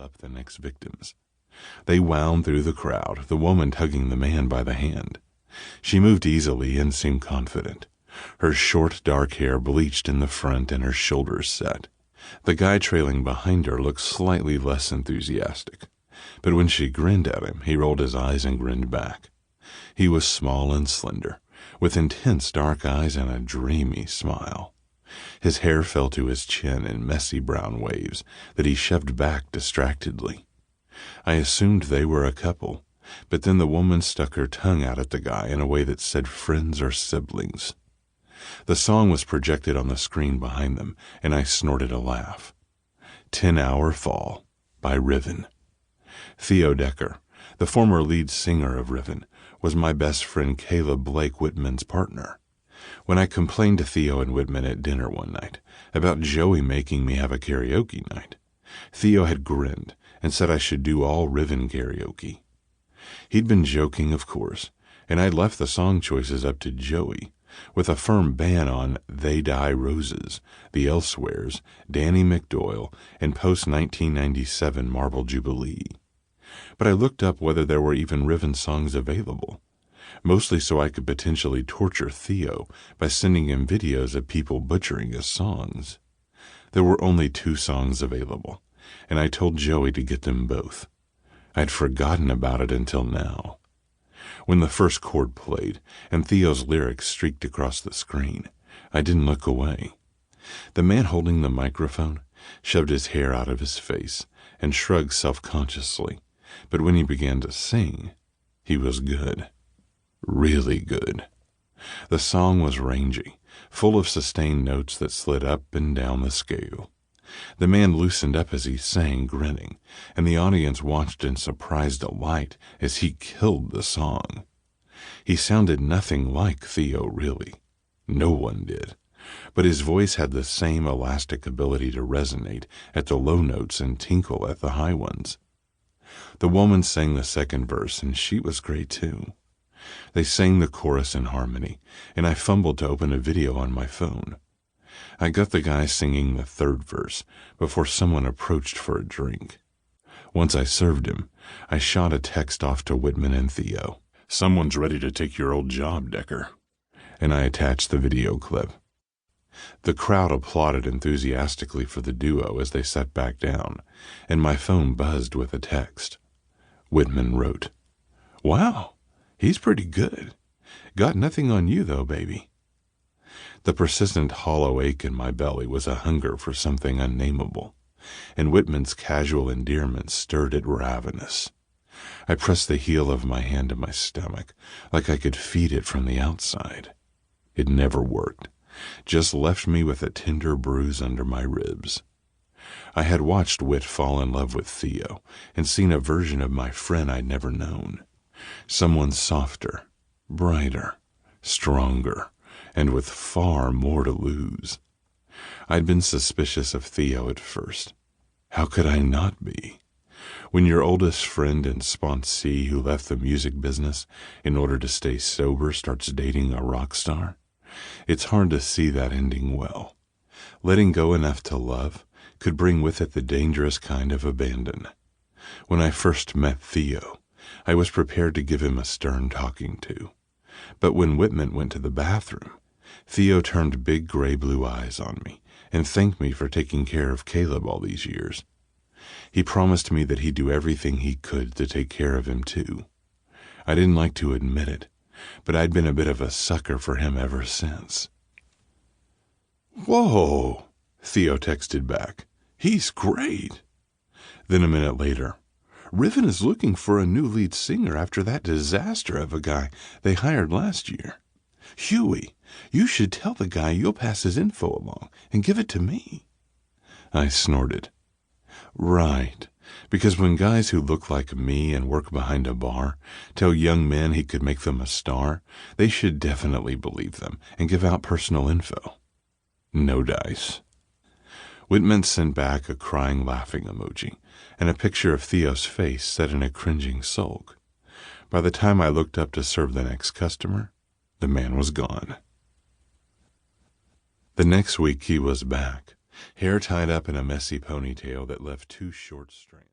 up the next victims. They wound through the crowd, the woman tugging the man by the hand. She moved easily and seemed confident. Her short, dark hair bleached in the front and her shoulders set. The guy trailing behind her looked slightly less enthusiastic, but when she grinned at him, he rolled his eyes and grinned back. He was small and slender, with intense dark eyes and a dreamy smile. His hair fell to his chin in messy brown waves that he shoved back distractedly. I assumed they were a couple, but then the woman stuck her tongue out at the guy in a way that said friends or siblings. The song was projected on the screen behind them, and I snorted a laugh. 10-Hour Fall by Riven. Theo Decker, the former lead singer of Riven, was my best friend Caleb Blake Whitman's partner. When I complained to Theo and Whitman at dinner one night about Joey making me have a karaoke night, Theo had grinned and said I should do all Riven karaoke. He'd been joking, of course, and I'd left the song choices up to Joey, with a firm ban on They Die Roses, The Elsewheres, Danny McDoyle, and post-1997 Marble Jubilee. But I looked up whether there were even Riven songs available, mostly so I could potentially torture Theo by sending him videos of people butchering his songs. There were only 2 songs available, and I told Joey to get them both. I'd forgotten about it until now. When the first chord played and Theo's lyrics streaked across the screen, I didn't look away. The man holding the microphone shoved his hair out of his face and shrugged self-consciously, but when he began to sing, he was good. Really good. The song was rangy, full of sustained notes that slid up and down the scale. The man loosened up as he sang, grinning, and the audience watched in surprised delight as he killed the song. He sounded nothing like Theo, really. No one did. But his voice had the same elastic ability to resonate at the low notes and tinkle at the high ones. The woman sang the second verse, and she was great too. They sang the chorus in harmony, and I fumbled to open a video on my phone. I got the guy singing the third verse before someone approached for a drink. Once I served him, I shot a text off to Whitman and Theo. "Someone's ready to take your old job, Decker." And I attached the video clip. The crowd applauded enthusiastically for the duo as they sat back down, and my phone buzzed with a text. Whitman wrote, "Wow, he's pretty good. Got nothing on you, though, baby." The persistent hollow ache in my belly was a hunger for something unnameable, and Whitman's casual endearment stirred it ravenous. I pressed the heel of my hand to my stomach, like I could feed it from the outside. It never worked, just left me with a tender bruise under my ribs. I had watched Whit fall in love with Theo and seen a version of my friend I'd never known. Someone softer, brighter, stronger, and with far more to lose. I'd been suspicious of Theo at first. How could I not be? When your oldest friend and sponsee who left the music business in order to stay sober starts dating a rock star, it's hard to see that ending well. Letting go enough to love could bring with it the dangerous kind of abandon. When I first met Theo, I was prepared to give him a stern talking to. But when Whitman went to the bathroom, Theo turned big gray-blue eyes on me and thanked me for taking care of Caleb all these years. He promised me that he'd do everything he could to take care of him, too. I didn't like to admit it, but I'd been a bit of a sucker for him ever since. "Whoa," Theo texted back. "He's great." Then a minute later, "Riven is looking for a new lead singer after that disaster of a guy they hired last year. Huey, you should tell the guy you'll pass his info along and give it to me." I snorted. Right, because when guys who look like me and work behind a bar tell young men he could make them a star, they should definitely believe them and give out personal info. No dice. Whitman sent back a crying laughing emoji and a picture of Theo's face set in a cringing sulk. By the time I looked up to serve the next customer, the man was gone. The next week he was back, hair tied up in a messy ponytail that left 2 short strands.